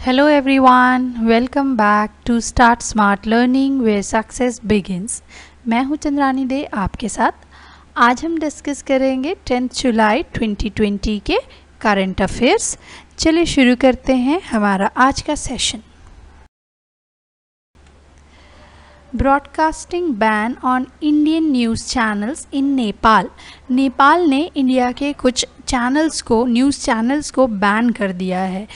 Hello everyone, welcome back to Start Smart Learning where success begins. मैं हूं चंद्रानी दे आपके साथ। आज हम डिस्कस करेंगे 10 जुलाई 2020 के करंट अफेयर्स। चलिए शुरू करते हैं हमारा आज का session. Broadcasting ban on Indian news channels in Nepal. Nepal ने इंडिया के कुछ चैनल्स को न्यूज़ चैनल्स को बैन कर दिया है।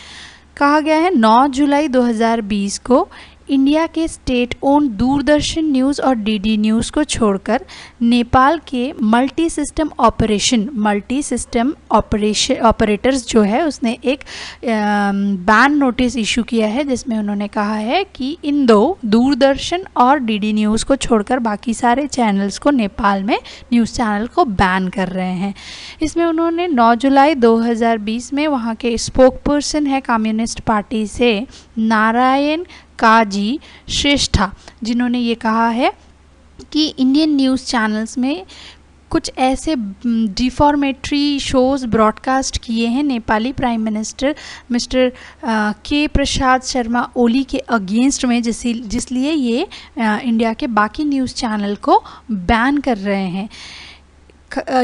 कहा गया है 9 जुलाई 2020 को इंडिया के स्टेट ओन दूरदर्शन न्यूज़ और डीडी न्यूज़ को छोड़कर नेपाल के मल्टी सिस्टम ऑपरेटर्स जो है उसने एक बैन नोटिस इशू किया है, जिसमें उन्होंने कहा है कि इन दो दूरदर्शन और डीडी न्यूज़ को छोड़कर बाकी सारे चैनल्स को नेपाल में न्यूज़ चैनल को बैन कर रहे हैं। इसमें उन्होंने 9 जुलाई 2020 में वहाँ के स्पोक पर्सन है कम्युनिस्ट पार्टी से नारायण काजी श्रेष्ठा, जिन्होंने ये कहा है कि इंडियन न्यूज़ चैनल्स में कुछ ऐसे डिफॉर्मेटरी शोज़ ब्रॉडकास्ट किए हैं नेपाली प्राइम मिनिस्टर मिस्टर के प्रसाद शर्मा ओली के अगेंस्ट में, जिसलिए ये इंडिया के बाकी न्यूज़ चैनल को बैन कर रहे हैं।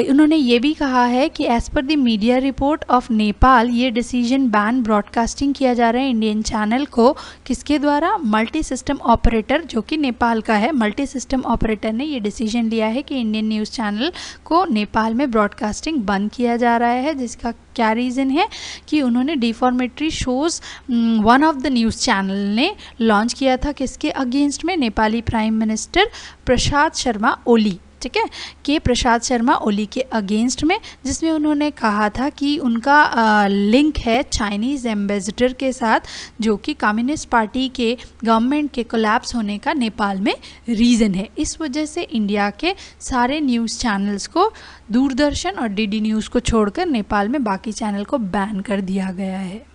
उन्होंने ये भी कहा है कि as per the media report of Nepal ये डिसीजन बैन ब्रॉडकास्टिंग किया जा रहा है इंडियन चैनल को। किसके द्वारा? मल्टी सिस्टम ऑपरेटर, जो कि नेपाल का है। मल्टी सिस्टम ऑपरेटर ने ये डिसीजन लिया है कि इंडियन न्यूज़ चैनल को नेपाल में ब्रॉडकास्टिंग बंद किया जा रहा है। जिसका क्या रीज़न है कि उन्होंने defamatory shows one of the news channel ने लॉन्च किया था। किसके अगेंस्ट में? नेपाली प्राइम मिनिस्टर प्रसाद शर्मा ओली, ठीक है, के प्रसाद शर्मा ओली के अगेंस्ट में, जिसमें उन्होंने कहा था कि उनका लिंक है चाइनीज़ एम्बेसडर के साथ, जो कि कम्युनिस्ट पार्टी के गवर्नमेंट के कोलैप्स होने का नेपाल में रीज़न है। इस वजह से इंडिया के सारे न्यूज़ चैनल्स को, दूरदर्शन और डीडी न्यूज़ को छोड़कर नेपाल में बाकी चैनल को बैन कर दिया गया है।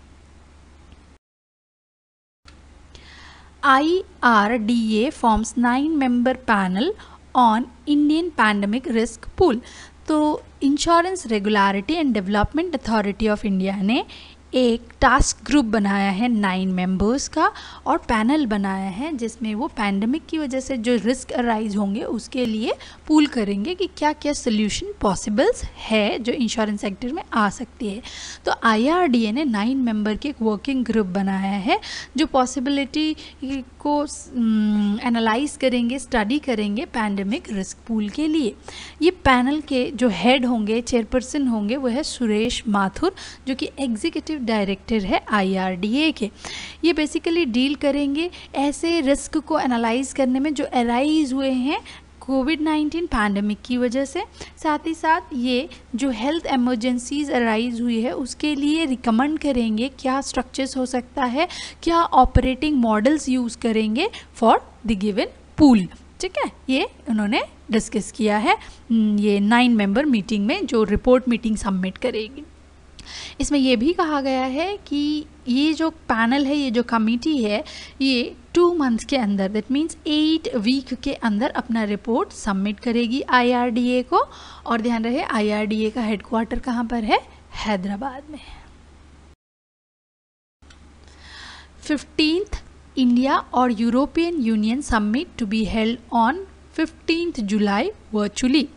IRDA forms 9-member panel on Indian pandemic risk pool. तो insurance regulatory and development authority of India ने एक टास्क ग्रुप बनाया है 9 मेंबर्स का और पैनल बनाया है, जिसमें वो पैंडमिक की वजह से जो रिस्क अराइज होंगे उसके लिए पूल करेंगे कि क्या क्या सोल्यूशन पॉसिबल्स है जो इंश्योरेंस सेक्टर में आ सकती है। तो IRDA ने 9 मेंबर की एक वर्किंग ग्रुप बनाया है जो पॉसिबिलिटी को एनालाइज करेंगे, स्टडी करेंगे पैंडमिक रिस्क पूल के लिए। ये पैनल के जो हेड होंगे, चेयरपर्सन होंगे, वो है सुरेश माथुर, जो कि एग्जीक्यूटिव डायरेक्टर है IRDA के। ये बेसिकली डील करेंगे ऐसे रिस्क को एनालाइज करने में जो अराइज हुए हैं कोविड-19 पैंडमिक की वजह से। साथ ही साथ ये जो हेल्थ एमरजेंसीज अराइज हुई है उसके लिए रिकमेंड करेंगे क्या स्ट्रक्चर्स हो सकता है, क्या ऑपरेटिंग मॉडल्स यूज़ करेंगे फॉर द गिवन पूल, ठीक है। ये उन्होंने डिस्कस किया है ये 9 मेंबर मीटिंग में, जो रिपोर्ट मीटिंग सबमिट करेगी। इसमें यह भी कहा गया है कि ये जो पैनल है, ये जो कमेटी है, ये 2 मंथ्स के अंदर, दैट मीन्स 8 वीक के अंदर अपना रिपोर्ट सबमिट करेगी IRDA को। और ध्यान रहे IRDA का हेडक्वार्टर कहाँ पर है? हैदराबाद में। 15th इंडिया और European Union summit to be held on 15th July virtually.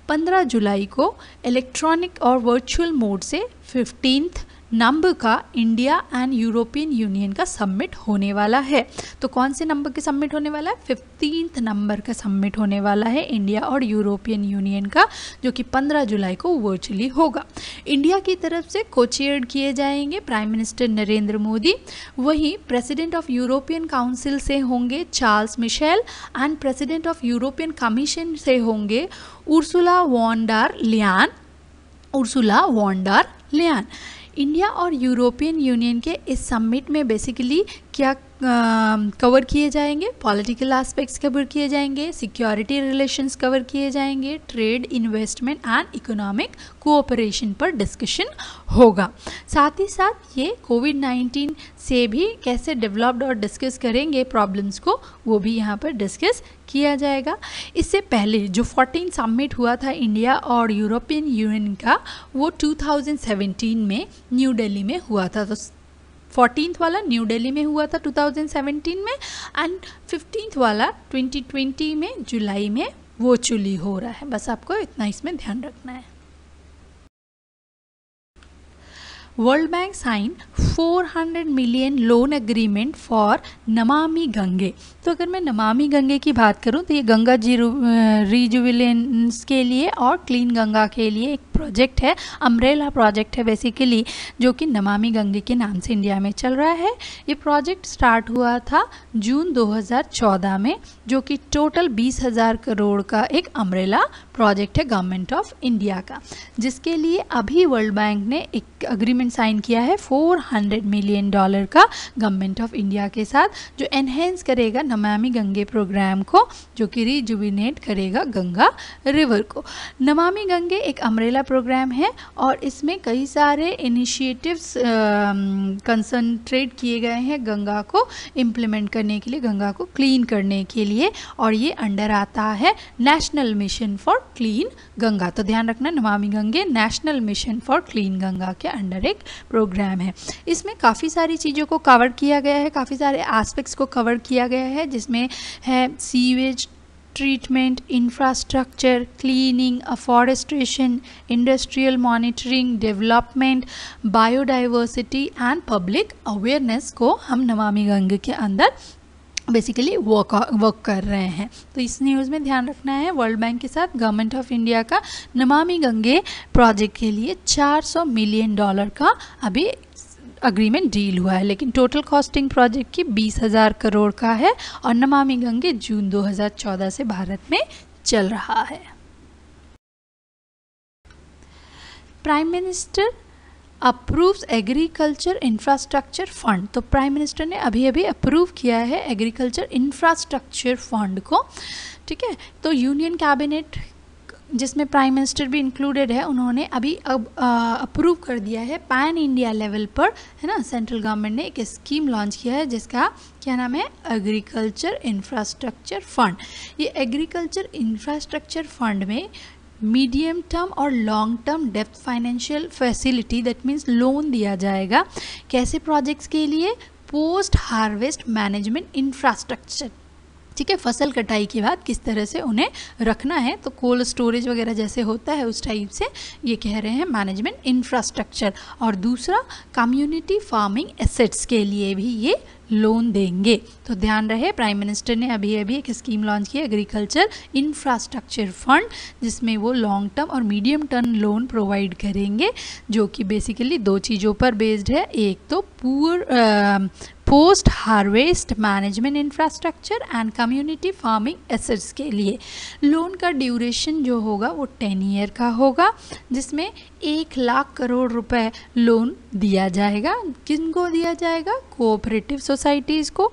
15 जुलाई को इलेक्ट्रॉनिक और वर्चुअल मोड से 15th नंबर का इंडिया एंड यूरोपियन यूनियन का समिट होने वाला है। तो कौन से नंबर के समिट होने वाला है? 15th नंबर का समिट होने वाला है इंडिया और यूरोपियन यूनियन का, जो कि 15 जुलाई को वर्चुअली होगा। इंडिया की तरफ से को-चेयर्ड किए जाएंगे प्राइम मिनिस्टर नरेंद्र मोदी। वहीं प्रेसिडेंट ऑफ यूरोपियन काउंसिल से होंगे Charles Michel and president of European Commission से होंगे Ursula von der Leyen. India और यूरोपियन यूनियन के इस समिट में बेसिकली क्या कवर किए जाएंगे? पॉलिटिकल एस्पेक्ट्स कवर किए जाएंगे, सिक्योरिटी रिलेशंस कवर किए जाएंगे, trade, investment and economic cooperation पर डिस्कशन होगा। साथ ही साथ ये कोविड-19 से भी कैसे डेवलप्ड और डिस्कस करेंगे प्रॉब्लम्स को, वो भी यहाँ पर डिस्कस किया जाएगा। इससे पहले जो 14 समिट हुआ था इंडिया और यूरोपियन यूनियन का, वो 2017 में न्यू दिल्ली में हुआ था। तो 14th वाला न्यू दिल्ली में हुआ था 2017 में, एंड 15th वाला 2020 में जुलाई में वर्चुअली हो रहा है। बस आपको इतना इसमें ध्यान रखना है। World Bank sign 400 million loan agreement for Namami Gange. तो अगर मैं नमामि गंगे की बात करूं तो ये गंगा जी रिजुविलेंस के लिए और क्लीन गंगा के लिए एक प्रोजेक्ट है, अम्ब्रेला प्रोजेक्ट है बेसिकली, जो कि नमामि गंगे के नाम से इंडिया में चल रहा है। ये प्रोजेक्ट स्टार्ट हुआ था जून 2014 में, जो कि टोटल 20,000 करोड़ का एक अम्ब्रेला प्रोजेक्ट है गवर्नमेंट ऑफ इंडिया का, जिसके लिए अभी वर्ल्ड बैंक ने एक अग्रीमेंट साइन किया है $400 मिलियन का गवर्नमेंट ऑफ इंडिया के साथ, जो एनहेंस करेगा नमामि गंगे प्रोग्राम को, जो कि रिजुविनेट करेगा गंगा रिवर को। नमामि गंगे एक अम्ब्रेला प्रोग्राम है और इसमें कई सारे इनिशिएटिव्स कंसंट्रेट किए गए हैं गंगा को इम्प्लीमेंट करने के लिए, गंगा को क्लीन करने के लिए, और ये अंडर आता है national mission for clean Ganga. तो ध्यान रखना, Namami Gange national mission for clean Ganga के अंडर एक प्रोग्राम है। इसमें काफ़ी सारी चीज़ों को कवर किया गया है, काफ़ी सारे एस्पेक्ट्स को कवर किया गया है, जिसमें है sewage treatment, infrastructure, cleaning, afforestation, industrial monitoring, development, biodiversity and public awareness को हम नमामि गंगे के अंदर बेसिकली वर्क कर रहे हैं। तो इस न्यूज़ में ध्यान रखना है, वर्ल्ड बैंक के साथ गवर्नमेंट ऑफ इंडिया का नमामि गंगे प्रोजेक्ट के लिए $400 मिलियन का अभी अग्रीमेंट डील हुआ है, लेकिन टोटल कॉस्टिंग प्रोजेक्ट की 20,000 करोड़ का है और नमामि गंगे जून 2014 से भारत में चल रहा है। Prime minister approves agriculture infrastructure fund. तो प्राइम मिनिस्टर ने अभी अभी अप्रूव किया है एग्रीकल्चर इंफ्रास्ट्रक्चर फंड को, ठीक है। तो यूनियन कैबिनेट, जिसमें प्राइम मिनिस्टर भी इंक्लूडेड है, उन्होंने अभी अप्रूव कर दिया है पैन इंडिया लेवल पर, है ना। सेंट्रल गवर्नमेंट ने एक स्कीम लॉन्च किया है जिसका क्या नाम है, एग्रीकल्चर इंफ्रास्ट्रक्चर फंड। ये एग्रीकल्चर इंफ्रास्ट्रक्चर फंड में मीडियम टर्म और long term depth financial facility, that means loan दिया जाएगा। कैसे प्रोजेक्ट्स के लिए, पोस्ट हार्वेस्ट मैनेजमेंट इंफ्रास्ट्रक्चर, ठीक है। फसल कटाई के बाद किस तरह से उन्हें रखना है, तो कोल्ड स्टोरेज वगैरह जैसे होता है उस टाइप से ये कह रहे हैं मैनेजमेंट इंफ्रास्ट्रक्चर। और दूसरा कम्युनिटी फार्मिंग एसेट्स के लिए भी ये लोन देंगे। तो ध्यान रहे, प्राइम मिनिस्टर ने अभी अभी एक स्कीम लॉन्च की एग्रीकल्चर इंफ्रास्ट्रक्चर फंड, जिसमें वो लॉन्ग टर्म और मीडियम टर्म लोन प्रोवाइड करेंगे, जो कि बेसिकली दो चीज़ों पर बेस्ड है। एक तो post harvest management infrastructure and community farming assets के लिए। लोन का ड्यूरेशन जो होगा वो 10 ईयर का होगा, जिसमें 1 लाख करोड़ रुपए लोन दिया जाएगा। किनको दिया जाएगा, कोऑपरेटिव सोसाइटीज़ को,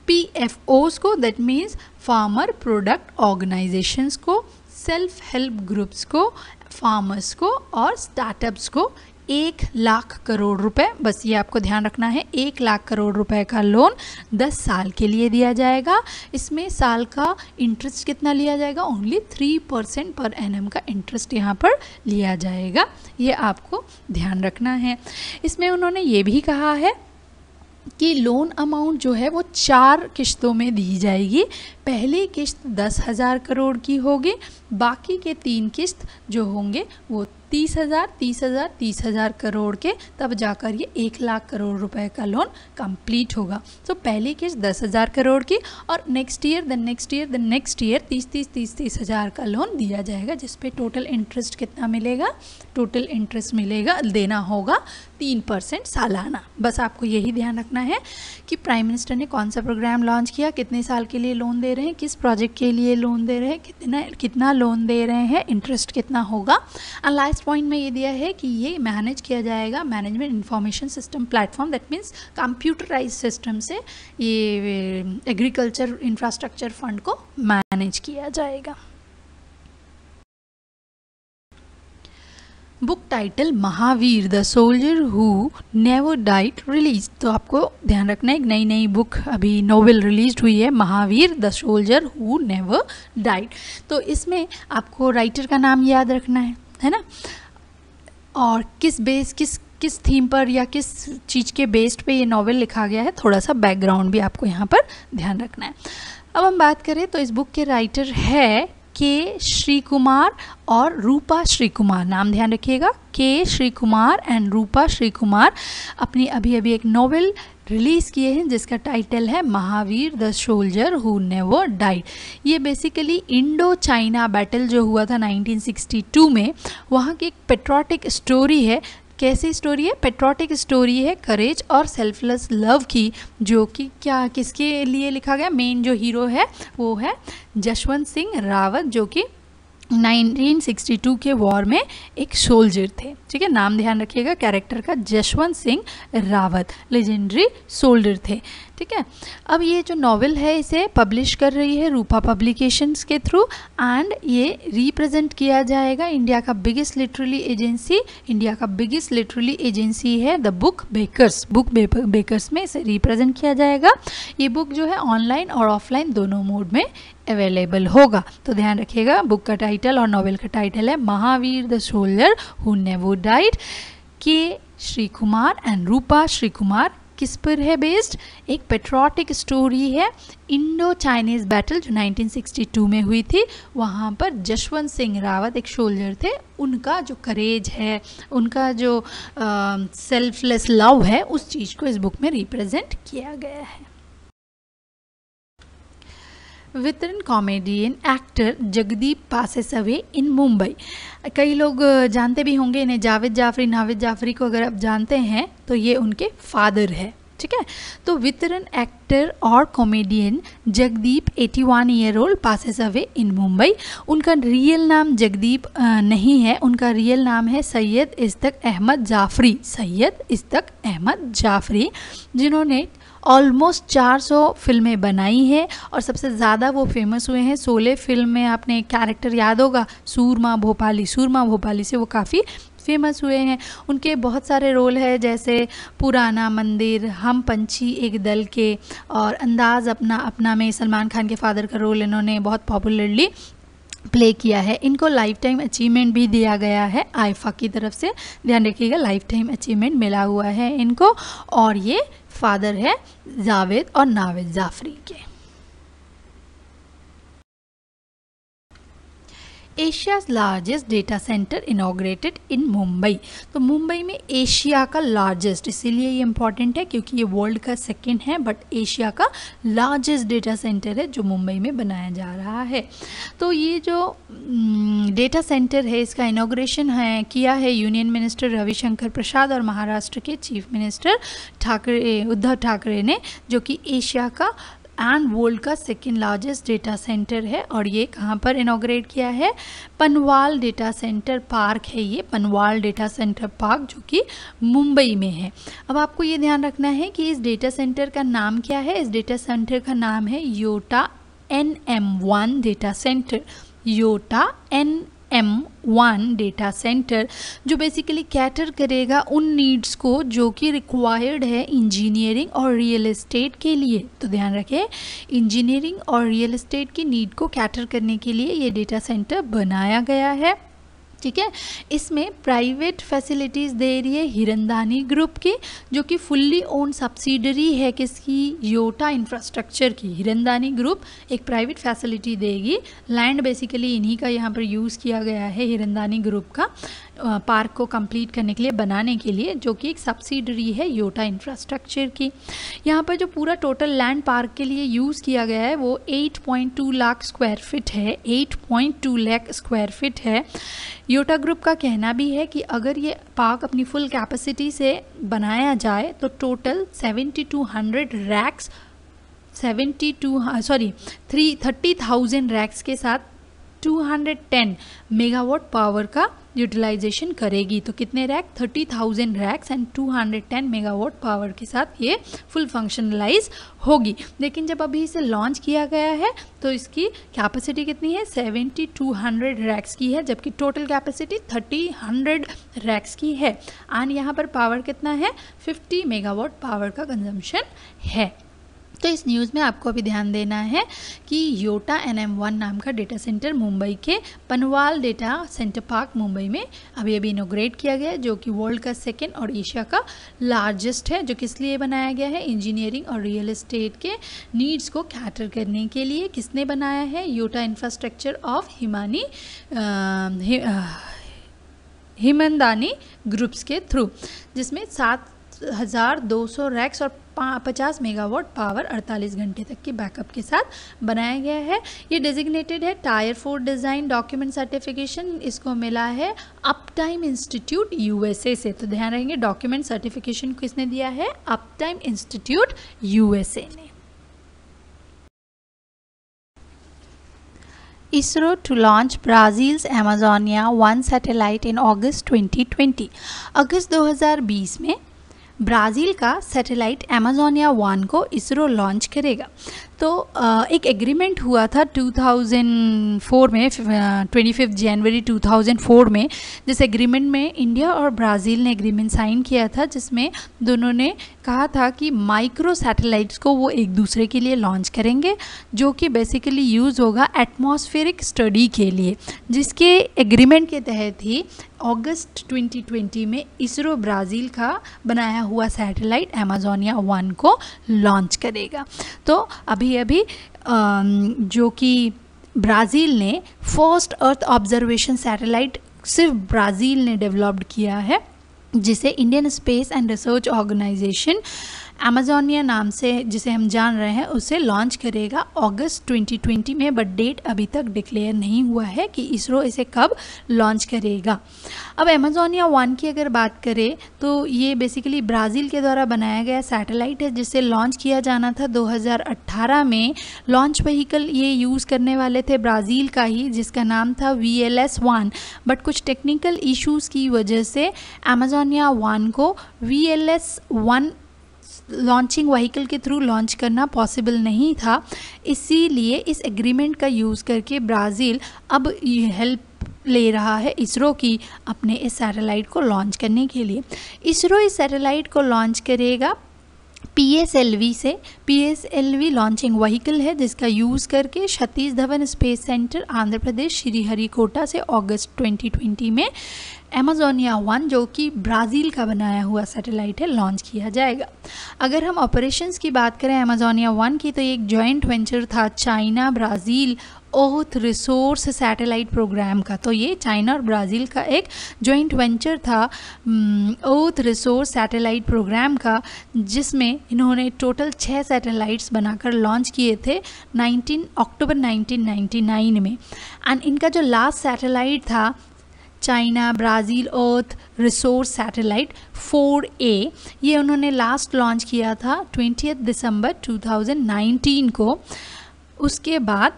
PFOs को, that means farmer product organisations को, सेल्फ हेल्प ग्रुप्स को, फार्मर्स को और स्टार्टअप्स को 1 लाख करोड़ रुपए, बस ये आपको ध्यान रखना है। 1 लाख करोड़ रुपए का लोन 10 साल के लिए दिया जाएगा। इसमें साल का इंटरेस्ट कितना लिया जाएगा, ओनली 3% पर एनम का इंटरेस्ट यहाँ पर लिया जाएगा, ये आपको ध्यान रखना है। इसमें उन्होंने ये भी कहा है कि लोन अमाउंट जो है वो 4 किश्तों में दी जाएगी। पहली किश्त 10,000 करोड़ की होगी, बाकी के 3 किश्त जो होंगे वो 30,000 करोड़ के, तब जाकर ये 1 लाख करोड़ रुपए का लोन कंप्लीट होगा। तो पहली किश्त 10,000 करोड़ की और next year the next year the next year 30,000 का लोन दिया जाएगा, जिस पे टोटल इंटरेस्ट कितना मिलेगा, टोटल इंटरेस्ट मिलेगा, देना होगा 3% सालाना। बस आपको यही ध्यान रखना है कि प्राइम मिनिस्टर ने कौन सा प्रोग्राम लॉन्च किया, कितने साल के लिए लोन दे रहे हैं, किस प्रोजेक्ट के लिए लोन दे रहे हैं, कितना लोन दे रहे हैं, इंटरेस्ट कितना होगा। और लास्ट पॉइंट में ये दिया है कि ये मैनेज किया जाएगा management information system platform, that means computerise system से ये एग्रीकल्चर इंफ्रास्ट्रक्चर फंड को मैनेज किया जाएगा। Book title Mahavir the soldier who never died release. तो आपको ध्यान रखना है, एक नई बुक अभी नोवेल रिलीज हुई है, Mahavir the soldier who never died. तो इसमें आपको राइटर का नाम याद रखना है ना, और किस किस थीम पर या किस चीज़ के बेस्ड पे ये नॉवेल लिखा गया है, थोड़ा सा बैकग्राउंड भी आपको यहाँ पर ध्यान रखना है। अब हम बात करें तो इस बुक के राइटर है के श्री कुमार और रूपा श्री कुमार। नाम ध्यान रखिएगा, के श्री कुमार एंड रूपा श्री कुमार अपनी अभी एक नॉवेल रिलीज़ किए हैं जिसका टाइटल है Mahavir the soldier who never died. ये बेसिकली इंडो चाइना बैटल जो हुआ था 1962 में, वहाँ की एक पेट्रोटिक स्टोरी है। कैसी स्टोरी है? पेट्रोटिक स्टोरी है करेज और सेल्फलेस लव की, जो कि क्या किसके लिए लिखा गया? मेन जो हीरो है वो है जशवंत सिंह रावत, जो कि 1962 के वॉर में एक सोल्जर थे। ठीक है, नाम ध्यान रखिएगा कैरेक्टर का, जशवंत सिंह रावत लेजेंडरी सोल्जर थे। ठीक है, अब ये जो नॉवेल है इसे पब्लिश कर रही है रूपा पब्लिकेशंस के थ्रू, एंड ये रिप्रेजेंट किया जाएगा इंडिया का बिगेस्ट लिटरेरी एजेंसी है द बुक बेकर्स में इसे रिप्रेजेंट किया जाएगा। ये बुक जो है ऑनलाइन और ऑफलाइन दोनों मोड में अवेलेबल होगा। तो ध्यान रखिएगा, बुक का टाइटल और नॉवेल का टाइटल है Mahavir the soldier who never died. के श्री कुमार एंड रूपा श्री कुमार किस पर है बेस्ड? एक पेट्रोटिक स्टोरी है, इंडो चाइनीज़ बैटल जो 1962 में हुई थी। वहाँ पर जशवंत सिंह रावत एक सोल्जर थे, उनका जो करेज है, उनका जो सेल्फलेस लव है, उस चीज़ को इस बुक में रिप्रेजेंट किया गया है। Veteran comedian actor Jagdeep passes away in Mumbai. कई लोग जानते भी होंगे इन्हें, नावेद जाफरी को अगर आप जानते हैं तो ये उनके फादर है। ठीक है, तो वेटरन एक्टर और comedian Jagdeep 81 year old passes away in Mumbai. उनका रियल नाम जगदीप नहीं है, उनका रियल नाम है सैयद इश्तक अहमद जाफरी, जिन्होंने ऑलमोस्ट 400 फिल्में बनाई हैं और सबसे ज़्यादा वो फेमस हुए हैं शोले फिल्म में। आपने एक कैरेक्टर याद होगा सूरमा भोपाली से वो काफ़ी फेमस हुए हैं। उनके बहुत सारे रोल है, जैसे पुराना मंदिर, हम पंछी एक दल के, और अंदाज़ अपना में सलमान खान के फादर का रोल इन्होंने बहुत पॉपुलरली प्ले किया है। इनको लाइफ टाइम अचीवमेंट भी दिया गया है आईफा की तरफ से, ध्यान रखिएगा, लाइफ टाइम अचीवमेंट मिला हुआ है इनको। और ये फादर है जावेद और नावेद जाफरी के। Asia's largest data centre inaugurated इन मुंबई। तो मुंबई में एशिया का लार्जेस्ट, इसीलिए ये इम्पॉर्टेंट है क्योंकि ये वर्ल्ड का सेकंड है, बट एशिया का लार्जेस्ट डेटा सेंटर है जो मुंबई में बनाया जा रहा है। तो ये जो डेटा सेंटर है इसका इनॉग्रेशन किया है यूनियन मिनिस्टर रविशंकर प्रसाद और महाराष्ट्र के चीफ मिनिस्टर उद्धव ठाकरे ने, जो कि एशिया का एंड वर्ल्ड का सेकेंड लार्जेस्ट डेटा सेंटर है। और ये कहाँ पर इनॉग्रेट किया है? पनवाल डेटा सेंटर पार्क है ये, पनवाल डेटा सेंटर पार्क, जो कि मुंबई में है। अब आपको ये ध्यान रखना है कि इस डेटा सेंटर का नाम क्या है। इस डेटा सेंटर का नाम है Yotta NM1 data centre, Yotta NM1 data centre, जो बेसिकली कैटर करेगा उन नीड्स को जो कि रिक्वायर्ड है इंजीनियरिंग और रियल एस्टेट के लिए। तो ध्यान रखें, इंजीनियरिंग और रियल एस्टेट की नीड को कैटर करने के लिए ये डेटा सेंटर बनाया गया है। ठीक है, इसमें प्राइवेट फैसिलिटीज़ दे रही है हिरंदानी ग्रुप की, जो कि फुल्ली ओन सब्सिडरी है किसकी? योटा इंफ्रास्ट्रक्चर की। हिरंदानी ग्रुप एक प्राइवेट फैसिलिटी देगी, लैंड बेसिकली इन्हीं का यहाँ पर यूज़ किया गया है हिरंदानी ग्रुप का पार्क को कंप्लीट करने के लिए, बनाने के लिए, जो कि एक सब्सिडरी है योटा इंफ्रास्ट्रक्चर की। यहाँ पर जो पूरा टोटल लैंड पार्क के लिए यूज़ किया गया है वो 8.2 लाख स्क्वायर फीट है, 8.2 लाख स्क्वायर फीट है। योटा ग्रुप का कहना भी है कि अगर ये पार्क अपनी फुल कैपेसिटी से बनाया जाए तो टोटल 30,000 रैक्स के साथ 210 मेगावाट पावर का यूटिलाइजेशन करेगी। तो कितने rack? 30,000 racks and 210 megawatt power के साथ ये फुल फंक्शनलाइज होगी। लेकिन जब अभी इसे लॉन्च किया गया है तो इसकी कैपेसिटी कितनी है? 7,200 रैक्स की है, जबकि टोटल कैपेसिटी 3,000 रैक्स की है। एंड यहाँ पर पावर कितना है? 50 मेगावाट पावर का कंजम्पशन है। तो इस न्यूज़ में आपको अभी ध्यान देना है कि योटा NM1 नाम का डेटा सेंटर मुंबई के पनवाल डेटा सेंटर पार्क मुंबई में अभी इनोग्रेट किया गया है, जो कि वर्ल्ड का सेकेंड और एशिया का लार्जेस्ट है। जो किस लिए बनाया गया है? इंजीनियरिंग और रियल एस्टेट के नीड्स को कैटर करने के लिए। किसने बनाया है? योटा इंफ्रास्ट्रक्चर ऑफ हिमनदानी ग्रुप्स के थ्रू, जिसमें 7,200 रैक्स और 50 मेगावाट पावर 48 घंटे तक की बैकअप के साथ बनाया गया है। ये डेजिग्नेटेड है टायर 4 डिज़ाइन डॉक्यूमेंट सर्टिफिकेशन इसको मिला है अपटाइम इंस्टीट्यूट USA से। तो ध्यान रहेंगे, डॉक्यूमेंट सर्टिफिकेशन किसने दिया है? अपटाइम इंस्टीट्यूट USA ने। ISRO to launch Brazil's Amazonia 1 satellite in August 2020। अगस्त 2020 में ब्राज़ील का सैटेलाइट अमेजोनिया 1 को इसरो लॉन्च करेगा। तो एक एग्रीमेंट हुआ था 2004 में, 25 जनवरी 2004 में। जिस एग्रीमेंट में इंडिया और ब्राज़ील ने एग्रीमेंट साइन किया था, जिसमें दोनों ने कहा था कि माइक्रो सैटेलाइट्स को वो एक दूसरे के लिए लॉन्च करेंगे, जो कि बेसिकली यूज़ होगा एटमॉस्फेरिक स्टडी के लिए, जिसके एग्रीमेंट के तहत ही अगस्त 2020 में इसरो ब्राज़ील का बनाया हुआ सैटेलाइट अमेजोनिया 1 को लॉन्च करेगा। तो अभी जो कि ब्राज़ील ने फर्स्ट अर्थ ऑब्जर्वेशन सैटेलाइट सिर्फ ब्राज़ील ने डेवलप्ड किया है, जिसे Indian space and research organisation Amazonia नाम से जिसे हम जान रहे हैं, उसे लॉन्च करेगा अगस्त 2020 में। बट डेट अभी तक डिक्लेयर नहीं हुआ है कि इसरो इसे कब लॉन्च करेगा। अब अमेजोनिया 1 की अगर बात करें तो ये बेसिकली ब्राज़ील के द्वारा बनाया गया सैटेलाइट है, जिसे लॉन्च किया जाना था 2018 में। लॉन्च व्हीकल ये यूज़ करने वाले थे ब्राज़ील का ही, जिसका नाम था VLS-1। बट कुछ टेक्निकल इश्यूज़ की वजह से अमेजोनिया 1 को VLS-1 लॉन्चिंग व्हीकल के थ्रू लॉन्च करना पॉसिबल नहीं था। इसीलिए इस एग्रीमेंट का यूज़ करके ब्राज़ील अब ये हेल्प ले रहा है इसरो की अपने इस सैटेलाइट को लॉन्च करने के लिए। इसरो इस सैटेलाइट को लॉन्च करेगा PSLV से। PSLV लॉन्चिंग व्हीकल है, जिसका यूज़ करके सतीश धवन स्पेस सेंटर आंध्र प्रदेश श्रीहरिकोटा से अगस्त 2020 में अमेजोनिया 1, जो कि ब्राज़ील का बनाया हुआ सैटेलाइट है, लॉन्च किया जाएगा। अगर हम ऑपरेशंस की बात करें अमेजोनिया 1 की, तो ये एक जॉइंट वेंचर था चाइना ब्राज़ील अर्थ रिसोर्स सैटेलाइट प्रोग्राम का। तो ये चाइना और ब्राज़ील का एक जॉइंट वेंचर था अर्थ रिसोर्स सैटेलाइट प्रोग्राम का, जिसमें इन्होंने टोटल 6 सैटेलाइट्स बनाकर लॉन्च किए थे 19 अक्टूबर 1999 में। एंड इनका जो लास्ट सैटेलाइट था चाइना ब्राज़ील अर्थ रिसोर्स सैटेलाइट 4A, ये उन्होंने लास्ट लॉन्च किया था 20 दिसंबर 2019 को। उसके बाद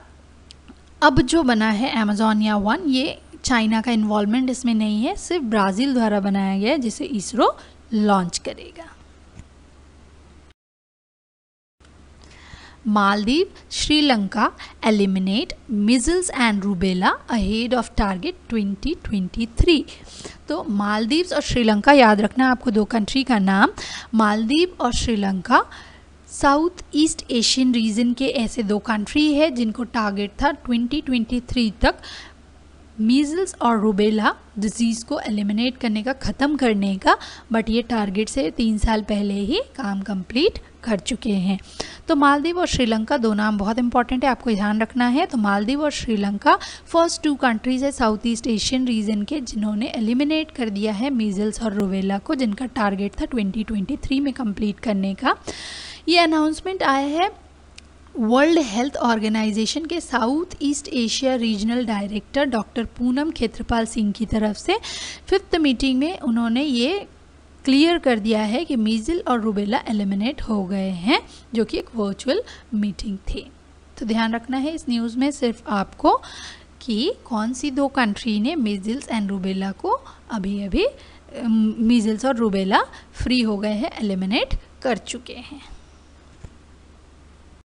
अब जो बना है अमेजोनिया 1, ये चाइना का इन्वॉल्वमेंट इसमें नहीं है, सिर्फ ब्राज़ील द्वारा बनाया गया है, जिसे इसरो लॉन्च करेगा। Maldives Sri Lanka eliminate measles and rubella ahead of target 2023। तो मालदीव्स और श्रीलंका, याद रखना आपको दो कंट्री का नाम, मालदीव और Sri Lanka south east Asian region के ऐसे दो कंट्री है जिनको टारगेट था 2023 तक मीजल्स और रूबेला डिजीज़ को एलिमिनेट करने का, ख़त्म करने का। बट ये टारगेट से 3 साल पहले ही काम कंप्लीट कर चुके हैं। तो मालदीव और श्रीलंका, दो नाम बहुत इंपॉर्टेंट है, आपको ध्यान रखना है। तो मालदीव और श्रीलंका फर्स्ट 2 कंट्रीज़ है साउथ ईस्ट एशियन रीजन के जिन्होंने एलिमिनेट कर दिया है मीजल्स और रूबेला को, जिनका टारगेट था 2023 में कंप्लीट करने का। ये अनाउंसमेंट आया है वर्ल्ड हेल्थ ऑर्गेनाइजेशन के South East Asia regional director doctor Poonam Khetrapal Singh की तरफ से। 5th मीटिंग में उन्होंने ये क्लियर कर दिया है कि मीजल और रूबेला एलिमिनेट हो गए हैं, जो कि एक वर्चुअल मीटिंग थी। तो ध्यान रखना है इस न्यूज़ में सिर्फ आपको कि कौन सी 2 कंट्री ने मीजल्स एंड रूबेला को अभी मीजल्स और रूबेला फ्री हो गए हैं, एलिमिनेट कर चुके हैं।